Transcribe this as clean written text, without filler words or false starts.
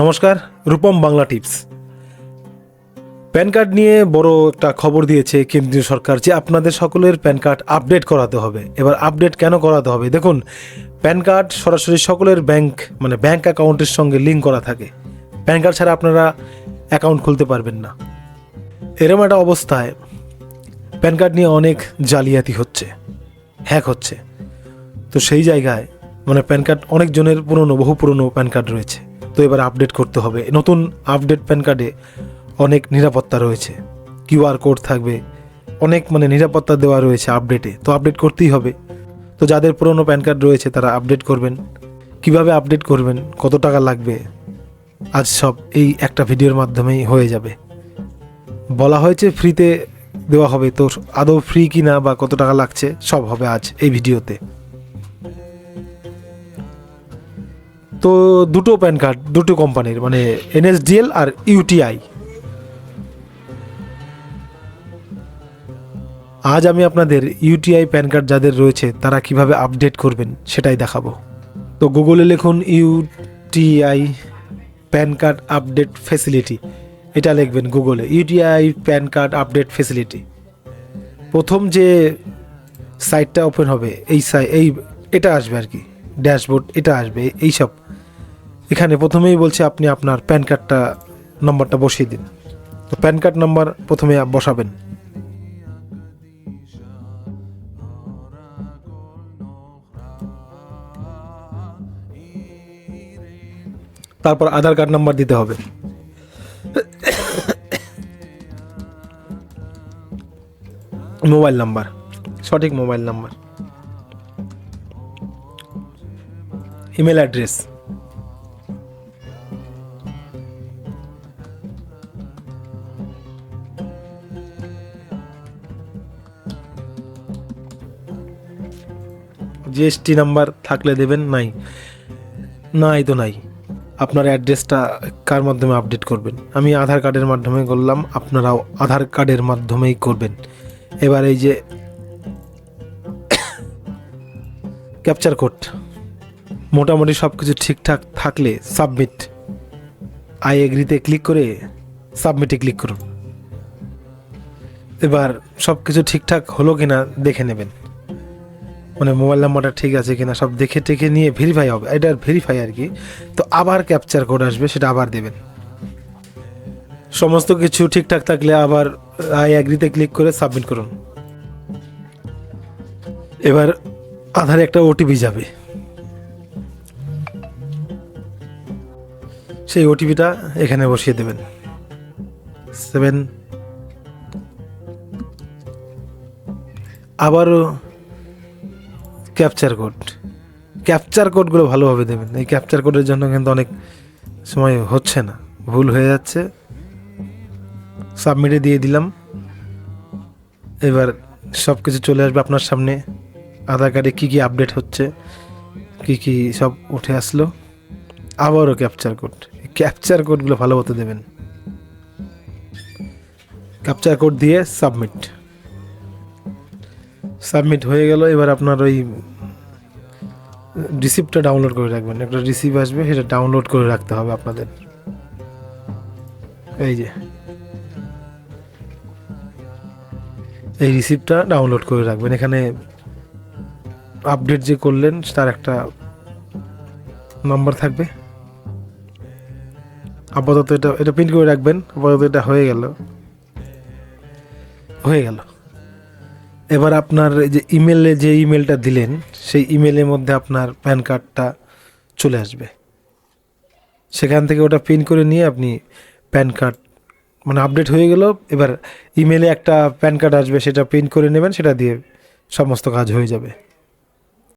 নমস্কার, Rupam Bangla tips. Pan card নিয়ে বড় একটা খবর দিয়েছে কেন্দ্রীয় সরকার যে আপনাদের সকলের প্যান কার্ড আপডেট করাতে হবে। এবার আপডেট কেন করাতে হবে? দেখুন, প্যান কার্ড সরাসরি সকলের ব্যাংক অ্যাকাউন্টের সঙ্গে লিঙ্ক করা থাকে। প্যান কার্ড ছাড়া আপনারা অ্যাকাউন্ট খুলতে পারবেন না। এরকম একটা অবস্থায় প্যান কার্ড নিয়ে অনেক জালিয়াতি হচ্ছে, হ্যাক হচ্ছে। তো সেই জায়গায় প্যান কার্ড অনেকজনের বহু পুরনো প্যান কার্ড রয়েছে। তো এবার আপডেট করতে হবে। নতুন আপডেট প্যান কার্ডে অনেক নিরাপত্তা রয়েছে, কিউআর কোড থাকবে, অনেক নিরাপত্তা দেওয়া রয়েছে আপডেটে। তো আপডেট করতেই হবে। তো যাদের পুরনো প্যান কার্ড রয়েছে তারা আপডেট করবেন। কিভাবে আপডেট করবেন, কত টাকা লাগবে, আজ সব এই একটা ভিডিওর মাধ্যমেই হয়ে যাবে। বলা হয়েছে ফ্রিতে দেওয়া হবে, তো আদৌ ফ্রি কিনা বা কত টাকা লাগছে সব হবে আজ এই ভিডিওতে। তো দুটো প্যান কার্ড, দুটো কোম্পানির, এনএসডিএল আর ইউটিআই। আজ আমি আপনাদের ইউটিআই প্যান কার্ড যাদের রয়েছে তারা কিভাবে আপডেট করবেন সেটাই দেখাবো। তো গুগলে লিখুন UTI pan card update facility, এটা লিখবেন গুগলে, UTI pan card update facility. প্রথম যে সাইটটা ওপেন হবে এটা আসবে আর কি, ড্যাশবোর্ড এটা আসবে। এইসব এখানে প্রথমেই বলছে আপনি আপনার প্যান কার্ডটা নম্বরটা বসিয়ে দিন। তো প্যান কার্ড নাম্বার প্রথমে বসাবেন, তারপর আধার কার্ড নাম্বার দিতে হবে। মোবাইল নাম্বার, সঠিক mobile number, email address, GST number থাকলে দেবেন, নাই তো নাই। আপনার অ্যাড্রেসটা কার মাধ্যমে আপডেট করবেন? আমি আধার কার্ডের মাধ্যমে করলাম, আপনারাও আধার কার্ডের মাধ্যমেই করবেন। এবার এই যে ক্যাপচার কোড, মোটামুটি সব কিছু ঠিকঠাক থাকলে সাবমিট, আই এগ্রিতে ক্লিক করে সাবমিটে ক্লিক করুন। এবার সব কিছু ঠিকঠাক হলো কিনা দেখে নেবেন, মোবাইল নাম্বারটা ঠিক আছে কিনা সব দেখে নিয়ে ভেরিফাই হবে, এটা ভেরিফাই আর কি। তো আবার ক্যাপচার কোড আসবে, সেটা আবার দেবেন। সমস্ত কিছু ঠিকঠাক থাকলে আবার আই এগ্রিতে ক্লিক করে সাবমিট করুন। এবার আধারে একটা ওটিপি যাবে, সেই ওটিপিটা এখানে বসিয়ে দেবেন, 7। আবারও ক্যাপচার কোডগুলো ভালোভাবে দেবেন। এই ক্যাপচার কোডের জন্য কিন্তু অনেক সময় হচ্ছে না, ভুল হয়ে যাচ্ছে। সাবমিটে দিয়ে দিলাম। এবার সব কিছু চলে আসবে আপনার সামনে। আধার কার্ডে কী কী আপডেট হচ্ছে, কী সব উঠে আসলো। আবারও ক্যাপচার কোডগুলো ভালো মতো দেবেন। ক্যাপচার কোড দিয়ে সাবমিট হয়ে গেল। এবার আপনার ওই রিসিপ্টটা ডাউনলোড করে রাখবেন। একটা রিসিপ্ট আসবে, সেটা ডাউনলোড করে রাখতে হবে আপনাদের। এই রিসিপ্টটা ডাউনলোড করে রাখবেন। এখানে আপডেট যে করলেন তার একটা নাম্বার থাকবে। আপাতত এটা প্রিন্ট করে রাখবেন। আপাতত এটা হয়ে গেল। এবার আপনার যে ইমেলটা দিলেন সেই ইমেলের মধ্যে আপনার প্যান কার্ডটা চলে আসবে। সেখান থেকে ওটা প্রিন্ট করে নিয়ে আপনি প্যান কার্ড আপডেট হয়ে গেল। এবার ইমেলে একটা প্যান কার্ড আসবে, সেটা প্রিন্ট করে নেবেন, সেটা দিয়ে সমস্ত কাজ হয়ে যাবে।